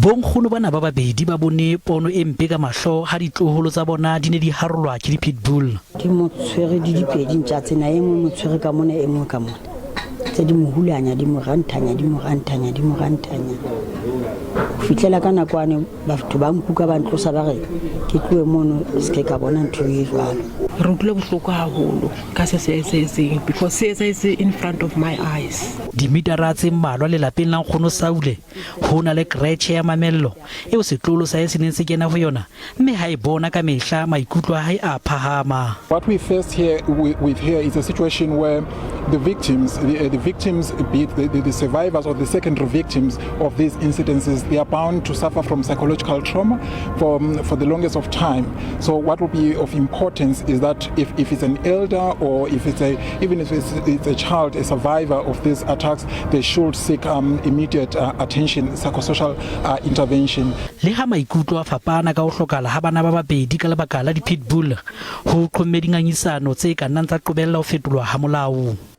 Bonkgono bana ba babedi ba bone pono e mpe ka mahlo ha ditloholo tsa bona di ne di harolwa ke di-pitbull. Ke mo tshwere di dipedi ntja tsena e mo tshwere ka mona e mo ka mona. Tse di mo hulanya di mo rantanya fitlela ka nakwane batho ba nkuka ba ntlosa ba re ke tloe mono se ka bona ntho e jwalo. Re utlwile bohloko haholo ka se etseng because se is in front of my eyes. Dimitara tse mmalwa le lapeng la nkgono Saule ho na le kretche ya mamello eo setlolo sa se neng se kena ho yona mme ha e bona ka mehla maikutlo a hae a phahama. What we face here with here is a situation where the victims, the survivors or the secondary victims of these incidences, they are bound to suffer from psychological trauma for the longest of time. So what will be of importance is that if it's an elder or if it's even if it's a child, a survivor of these attacks, they should seek immediate attention, psychosocial intervention. Le ha maikutlo a fapana ka ho hlokala ha bana ba babedi ka lebaka la di-pitbull ho qhomme dingangisano tse ka nnang tsa qobella ho fetolwa ha molao.